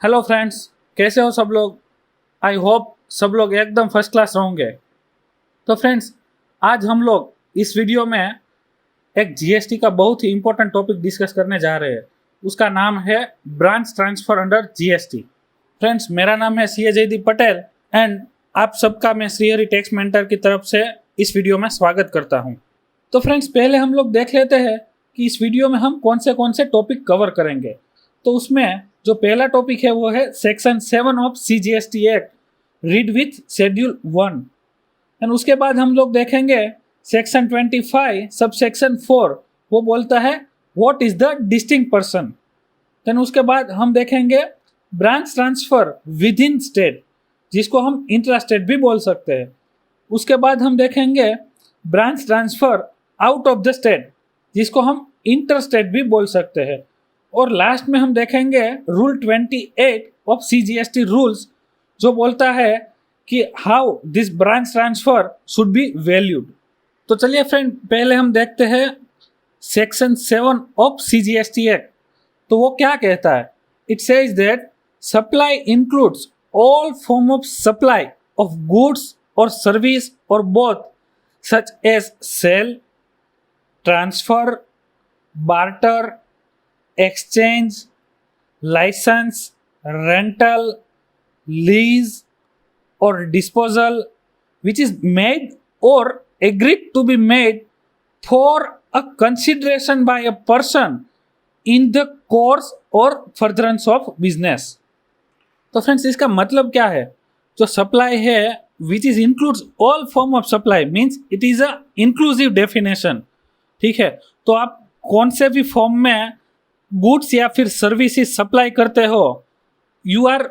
Hello friends, कैसे हो सब लोग। आई होप सब लोग एकदम फर्स्ट क्लास होंगे। तो फ्रेंड्स, आज हम लोग इस वीडियो में एक जीएसटी का बहुत ही इंपॉर्टेंट टॉपिक डिस्कस करने जा रहे हैं। उसका नाम है branch transfer under GST. Friends, मेरा नाम है सीए जयदीप पटेल एंड आप सबका मैं श्रीहरि टैक्स मेंटर की तरफ से इस वीडियो में स्वागत करता हूँ। तो फ्रेंड्स, पहले हम लोग देख लेते हैं कि इस वीडियो में हम कौन से टॉपिक कवर करेंगे। तो उसमें जो पहला टॉपिक है वो है section 7 of CGST act read with schedule 1 and उसके बाद हम लोग देखेंगे सेक्शन 25 सब सेक्शन 4। वो बोलता है what is the distinct person. Then उसके बाद हम देखेंगे branch transfer within state, जिसको हम इंट्रा स्टेट भी बोल सकते हैं। उसके बाद हम देखेंगे branch transfer out of the state, जिसको हम इंटर स्टेट भी बोल सकते हैं। और लास्ट में हम देखेंगे रूल 28 ऑफ सीजीएसटी रूल्स, जो बोलता है कि how this branch transfer should be valued. तो चलिए फ्रेंड, पहले हम देखते हैं सेक्शन 7 ऑफ सीजीएसटी एक्ट। तो वो क्या कहता है? It says that supply includes all form of supply of goods और सर्विस और both such as sale, transfer, barter, exchange, license, rental, lease or disposal which is made or agreed to be made for a consideration by a person in the course or furtherance of business। तो friends, इसका मतलब क्या है? जो supply है which is includes all form of supply means it is a inclusive definition. ठीक है, तो आप कौन से भी फॉर्म में गुड्स या फिर सर्विसेज सप्लाई करते हो, यू आर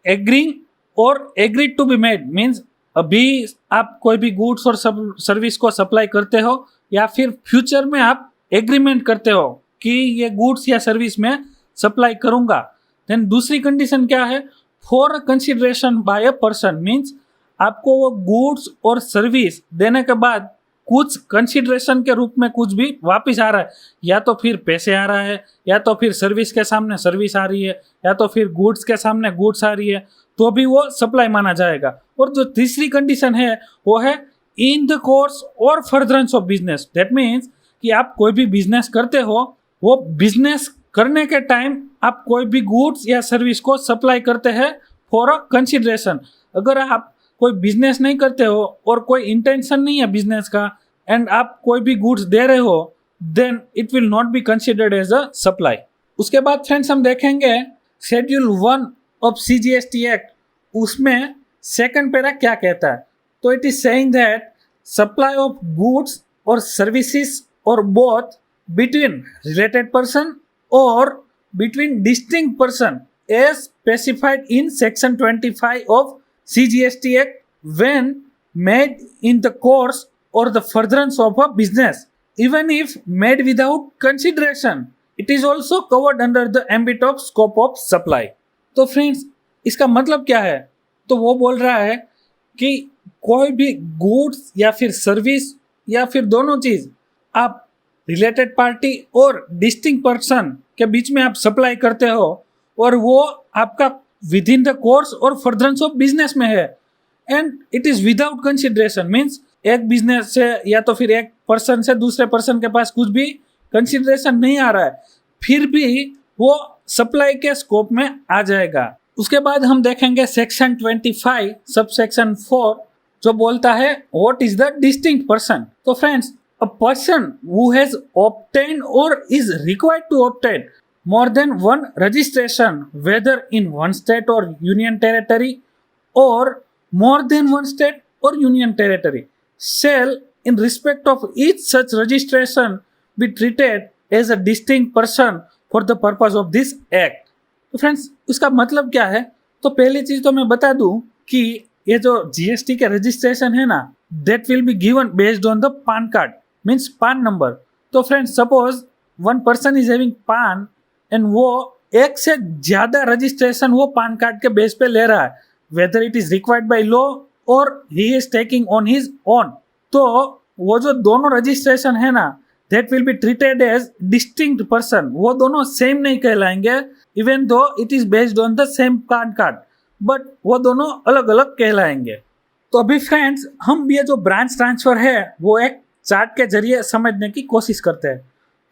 एग्रीइंग और agreed to be made means अभी आप कोई भी गुड्स और सर्विस को सप्लाई करते हो या फिर फ्यूचर में आप एग्रीमेंट करते हो कि ये गुड्स या सर्विस में सप्लाई करूंगा। देन दूसरी कंडीशन क्या है? For a consideration by a person means आपको वो गुड्स और सर्विस देने के बाद कुछ कंसिडरेशन के रूप में कुछ भी वापस आ रहा है, या तो फिर पैसे आ रहा है, या तो फिर सर्विस के सामने सर्विस आ रही है, या तो फिर गुड्स के सामने गुड्स आ रही है, तो भी वो सप्लाई माना जाएगा। और जो तीसरी कंडीशन है वो है इन द कोर्स और furtherance of business. That means कि आप कोई भी बिजनेस करते हो, वो बिजनेस करने के टाइम आप कोई भी गुड्स या सर्विस को सप्लाई करते हैं फॉर अ कंसिडरेशन। अगर आप कोई बिजनेस नहीं करते हो और कोई इंटेंशन नहीं है बिजनेस का एंड आप कोई भी गुड्स दे रहे हो, then it will not be considered as a supply. उसके बाद फ्रेंड्स हम देखेंगे शेड्यूल 1 ऑफ सीजीएसटी एक्ट, उसमें सेकंड पैरा क्या कहता है। तो it is saying that supply of goods और सर्विसेज और बोथ बिटवीन रिलेटेड पर्सन और between distinct person as specified in section 25 of CGST Act when made in the course or the furtherance of a business, even if made without consideration, it is also covered under the ambit of scope of supply। तो friends, इसका मतलब क्या है? तो वो बोल रहा है कि कोई भी गुड्स या फिर सर्विस या फिर दोनों चीज आप रिलेटेड पार्टी और डिस्टिंक्ट पर्सन के बीच में आप सप्लाई करते हो और वो आपका विद इन द कोर्स और फर्दरेंस ऑफ बिजनेस में है and it is without consideration means एक बिजनेस से या तो फिर एक पर्सन से दूसरे पर्सन के पास कुछ भी कंसिडरेशन नहीं आ रहा है, फिर भी वो सप्लाई के स्कोप में आ जाएगा। उसके बाद हम देखेंगे सेक्शन 25 सब सेक्शन 4, जो बोलता है what is the distinct person. तो friends, a person who has obtained और is required to obtain more than one registration, whether in one state or union territory or more than one state or union territory, shall in respect of each such registration be treated as a distinct person for the purpose of this act। तो friends, उसका मतलब क्या है? तो पहली चीज तो मैं बता दूं कि ये जो जीएसटी के रजिस्ट्रेशन है ना, that will be given based on the PAN card means PAN number। तो friends, suppose one person is having PAN and वो एक से ज्यादा रजिस्ट्रेशन वो पान कार्ड के बेस पे ले रहा है, whether it is required by law और he is taking on his own. तो वो जो दोनों रजिस्ट्रेशन है ना, that will be treated as distinct person. वो दोनों सेम नहीं कहलाएंगे, even though it is based on the same PAN card, but वो दोनों अलग अलग कहलाएंगे। तो अभी फ्रेंड्स हम ये जो ब्रांच ट्रांसफर है वो एक चार्ट के जरिए समझने की कोशिश करते हैं।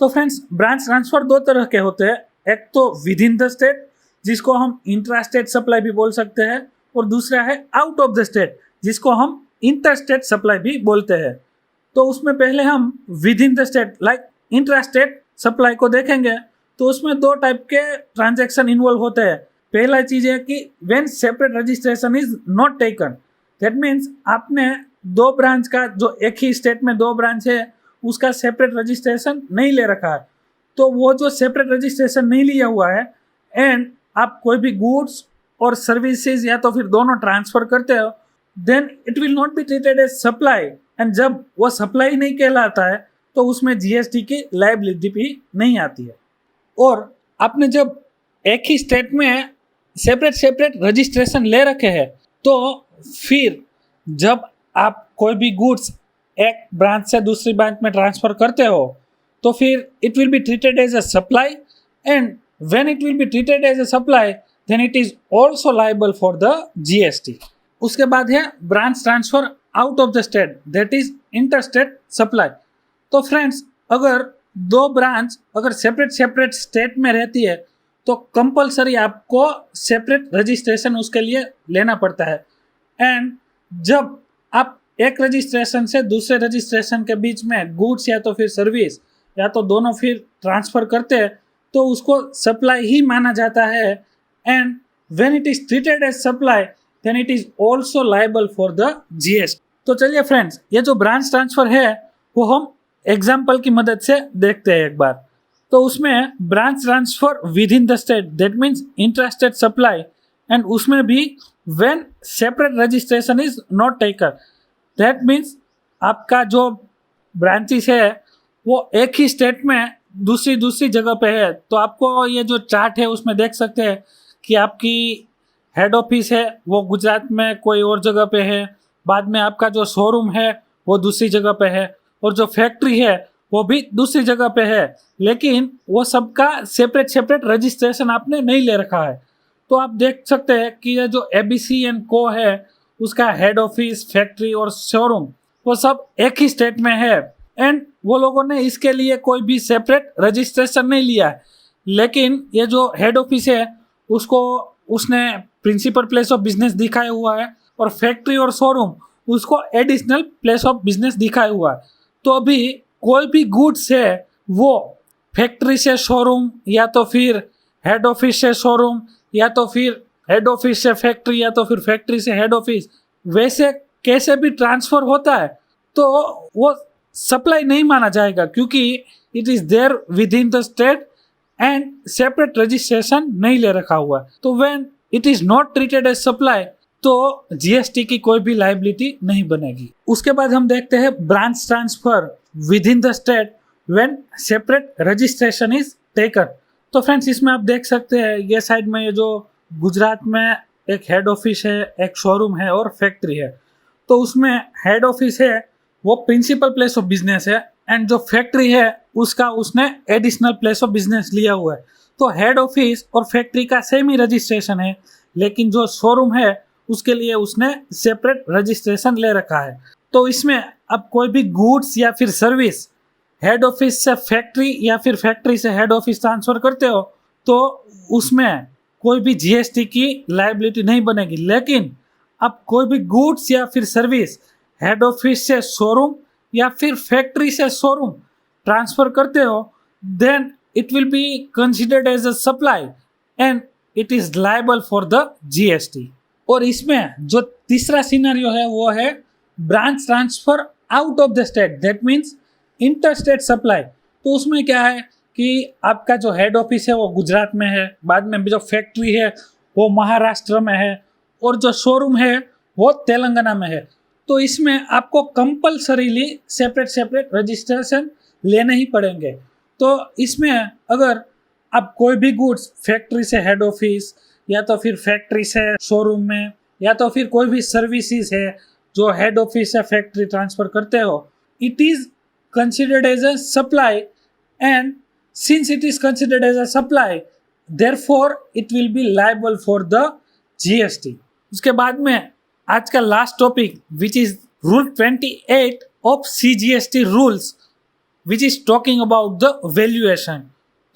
तो फ्रेंड्स ब्रांच ट्रांसफर दो तरह के होते हैं, एक तो विद इन द स्टेट जिसको हम इंट्रा स्टेट सप्लाई भी बोल सकते हैं, और दूसरा है आउट ऑफ द स्टेट जिसको हम इंटर स्टेट सप्लाई भी बोलते हैं। तो उसमें पहले हम with in the state like intra state supply को देखेंगे। तो उसमें दो टाइप के ट्रांजैक्शन इन्वॉल्व होते हैं। पहला चीज है कि when separate registration is not taken, that means आपने दो ब्रांच का, जो एक ही स्टेट में दो ब्रांच है उसका सेपरेट रजिस्ट्रेशन नहीं ले रखा है। तो वो जो सेपरेट रजिस्ट्रेशन नहीं लिया हुआ है एंड आप कोई भी गुड्स और सर्विसेज या तो फिर दोनों ट्रांसफर करते हो, then it will not be treated as supply. And जब वो सप्लाई नहीं कहलाता है तो उसमें जीएसटी की लायबिलिटी भी नहीं आती है। और आपने जब एक ही स्टेट में सेपरेट सेपरेट रजिस्ट्रेशन ले रखे हैं तो फिर जब आप कोई भी गुड्स एक ब्रांच से दूसरी ब्रांच में ट्रांसफर करते हो तो फिर it will be treated as a supply, and when it will be treated as a supply then it is also liable for the GST. उसके बाद है branch transfer out of the state, that is inter state supply. तो friends अगर दो branch अगर separate separate state में रहती है तो कंपलसरी आपको सेपरेट रजिस्ट्रेशन उसके लिए लेना पड़ता है। एंड जब आप एक रजिस्ट्रेशन से दूसरे रजिस्ट्रेशन के बीच में गुड्स या तो फिर सर्विस या तो दोनों फिर ट्रांसफर करते हैं तो उसको सप्लाई ही माना जाता है। And when it is treated as supply then it is also liable for the GST. तो चलिए फ्रेंड्स ये जो ब्रांच ट्रांसफर है वो हम एग्जाम्पल की मदद से देखते हैं एक बार। तो उसमें branch transfer within the state that means intra state supply, and उसमें भी when separate registration is not taken, that means आपका जो ब्रांचेस है वो एक ही स्टेट में दूसरी जगह पे है। तो आपको ये जो चार्ट है उसमें देख सकते हैं कि आपकी हेड ऑफिस है वो गुजरात में कोई और जगह पे है, बाद में आपका जो शोरूम है वो दूसरी जगह पे है, और जो फैक्ट्री है वो भी दूसरी जगह पे है, लेकिन वो सबका सेपरेट सेपरेट रजिस्ट्रेशन आपने नहीं ले रखा है। तो आप देख सकते हैं कि ये जो ABC एंड को है उसका हेड ऑफिस, फैक्ट्री और शोरूम वो सब एक ही स्टेट में है, एंड वो लोगों ने इसके लिए कोई भी सेपरेट रजिस्ट्रेशन नहीं लिया है। लेकिन ये जो हेड ऑफिस है उसको उसने प्रिंसिपल प्लेस ऑफ बिजनेस दिखाया हुआ है, और फैक्ट्री और शोरूम उसको एडिशनल प्लेस ऑफ बिजनेस दिखाया हुआ है। तो अभी कोई भी गुड्स है वो फैक्ट्री से शोरूम या तो फिर हेड ऑफिस से शोरूम या तो फिर हेड ऑफिस से फैक्ट्री या तो फिर फैक्ट्री से हेड ऑफिस वैसे कैसे भी ट्रांसफर होता है तो वो सप्लाई नहीं माना जाएगा, क्योंकि it is there within the state and separate registration नहीं ले रखा हुआ। तो when it is not treated as supply तो जीएसटी की कोई भी लायबिलिटी नहीं बनेगी। उसके बाद हम देखते हैं branch transfer within the state when separate registration is taken. तो फ्रेंड्स इसमें आप देख सकते हैं ये साइड में ये जो गुजरात में एक हेड ऑफिस है, एक शोरूम है और फैक्ट्री है। तो उसमें हेड ऑफिस है वो प्रिंसिपल प्लेस ऑफ बिजनेस है, एंड जो फैक्ट्री है उसका उसने एडिशनल प्लेस ऑफ बिजनेस लिया हुआ है। तो हेड ऑफिस और फैक्ट्री का सेम ही रजिस्ट्रेशन है, लेकिन जो शोरूम है उसके लिए उसने सेपरेट रजिस्ट्रेशन ले रखा है। तो इसमें अब कोई भी गुड्स या फिर सर्विस हेड ऑफिस से फैक्ट्री या फिर फैक्ट्री से हेड ऑफिस ट्रांसफर करते हो तो उसमें कोई भी जीएसटी की लायबिलिटी नहीं बनेगी। लेकिन अब कोई भी गुड्स या फिर सर्विस हेड ऑफिस से शोरूम या फिर फैक्ट्री से शोरूम ट्रांसफर करते हो then it will be considered as a supply and it is liable for the GST. और इसमें जो तीसरा सिनेरियो है वो है branch transfer out of the state, that means inter state supply. तो उसमें क्या है कि आपका जो हेड ऑफिस है वो गुजरात में है, बाद में जो फैक्ट्री है वो महाराष्ट्र में है, और जो शोरूम है वो तेलंगाना में है। तो इसमें आपको कंपल्सरीली सेपरेट सेपरेट रजिस्ट्रेशन लेने ही पड़ेंगे। तो इसमें अगर आप कोई भी गुड्स फैक्ट्री से हेड ऑफिस या तो फिर फैक्ट्री से शोरूम में या तो फिर कोई भी सर्विसेज है जो हेड ऑफिस से फैक्ट्री ट्रांसफर करते हो, it is considered as a supply, and since it is considered as a supply therefore it will B liable for the GST. उसके बाद में आज का last topic which is rule 28 of CGST rules which is talking about the valuation.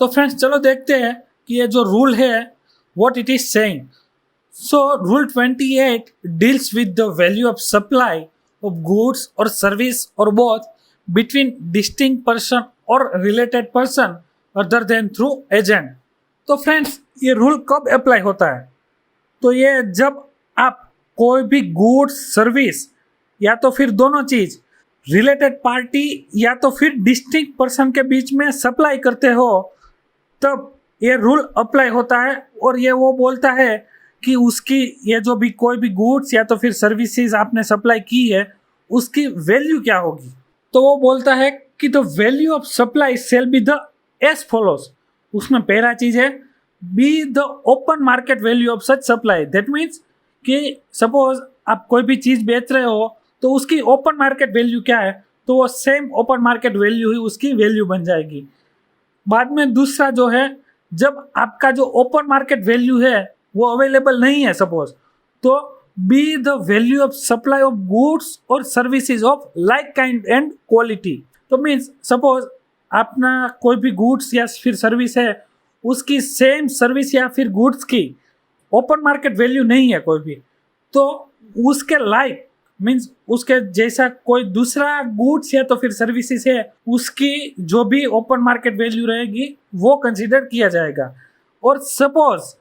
तो friends चलो देखते हैं कि ये जो रूल है what it is saying. So rule 28 deals with the value of supply of goods और सर्विस और बोथ बिटवीन डिस्टिंक्ट पर्सन और related person other than through agent. तो फ्रेंड्स ये रूल कब अप्लाई होता है? तो ये जब आप कोई भी गुड्स सर्विस या तो फिर दोनों चीज रिलेटेड पार्टी या तो फिर डिस्टिंक्ट पर्सन के बीच में सप्लाई करते हो तब ये रूल अप्लाई होता है। और ये वो बोलता है कि उसकी ये जो भी कोई भी गुड्स या तो फिर सर्विसेज आपने सप्लाई की है उसकी वैल्यू क्या होगी। तो वो बोलता है कि the value of supply shall be the as follows. उसमें पहला चीज है B the open market value of such supply. That means कि सपोज आप कोई भी चीज बेच रहे हो तो उसकी ओपन मार्केट वैल्यू क्या है, तो वो सेम ओपन मार्केट वैल्यू ही उसकी वैल्यू बन जाएगी। बाद में दूसरा जो है जब आपका जो ओपन मार्केट वैल्यू है वो अवेलेबल नहीं है सपोज, तो be the value of supply of goods और services of like kind and quality. तो मीन्स सपोज अपना कोई भी गुड्स या फिर सर्विस है उसकी सेम सर्विस या फिर गुड्स की ओपन मार्केट वैल्यू नहीं है कोई भी, तो उसके लाइक मीन्स उसके जैसा कोई दूसरा गुड्स या तो फिर सर्विसेज है उसकी जो भी ओपन मार्केट वैल्यू रहेगी वो कंसीडर किया जाएगा। और suppose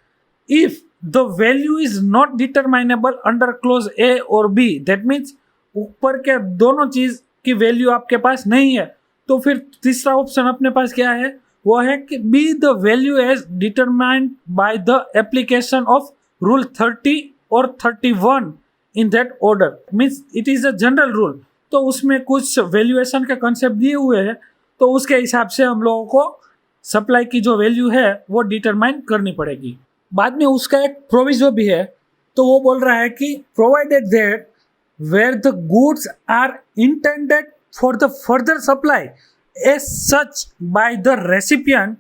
if the value is not determinable under clause A और बी, दैट मीन्स ऊपर के दोनों चीज की वैल्यू आपके पास नहीं है, तो फिर तीसरा ऑप्शन अपने पास क्या है, वो है कि B the value as determined by the application of rule 30 और 31 in that order. Means it is a general rule, तो उसमें कुछ वैल्यूएशन के कॉन्सेप्ट दिए हुए हैं, तो उसके हिसाब से हम लोगों को सप्लाई की जो वैल्यू है वो डिटरमाइन करनी पड़ेगी। बाद में उसका एक प्रोविजो भी है, तो वो बोल रहा है कि provided that where the goods are intended for the further supply as such by the recipient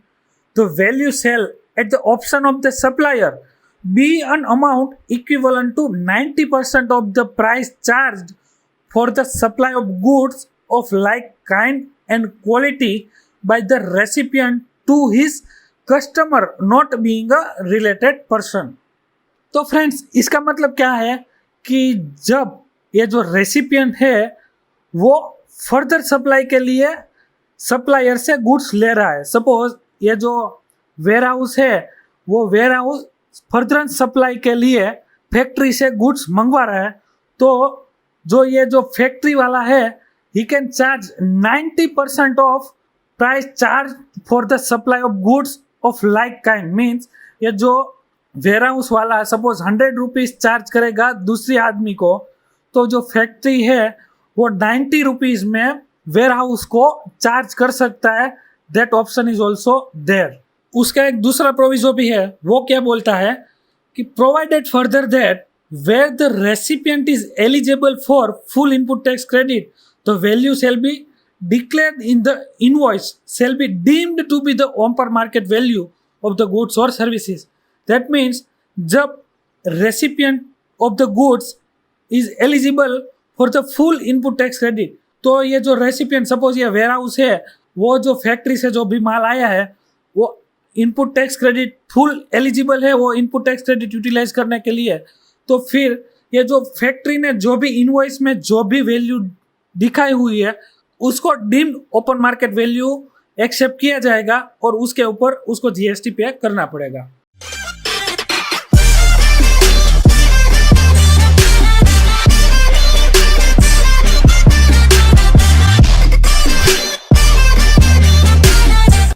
the value shall at the option of the supplier be an amount equivalent to 90% of the price charged for the supply of goods of like kind and quality by the recipient to his customer not being a related person। तो friends इसका मतलब क्या है कि जब ये जो recipient है वो फर्दर सप्लाई के लिए सप्लायर से गुड्स ले रहा है, सपोज ये जो वेयर हाउस है वो वेयर हाउस फर्दर सप्लाई के लिए फैक्ट्री से गुड्स मंगवा रहा है, तो जो फैक्ट्री वाला है he can charge 90% of price charge for the supply of goods of like kind. Means ये जो वेयर हाउस वाला सपोज 100 रुपीज़ चार्ज करेगा दूसरी आदमी को, तो जो फैक्ट्री है वो 90 रुपीज़ में वेयर हाउस को चार्ज कर सकता है। That option is also there. उसका एक दूसरा प्रोविजो भी है, वो क्या बोलता है कि provided further that where the recipient is eligible for full input tax credit the value shall be declared in the invoice shall be deemed to be the open market value of the goods और services. That means जब recipient of the goods is eligible for the full input tax credit, तो ये जो recipient suppose ये warehouse है वो जो factory से जो भी माल आया है वो input tax credit full eligible है वो इनपुट टैक्स क्रेडिट यूटिलाइज करने के लिए, तो फिर ये जो फैक्ट्री ने जो भी इनवॉइस में जो भी वैल्यू दिखाई हुई है उसको deemed open market value accept किया जाएगा और उसके ऊपर उसको जीएसटी पे करना पड़ेगा।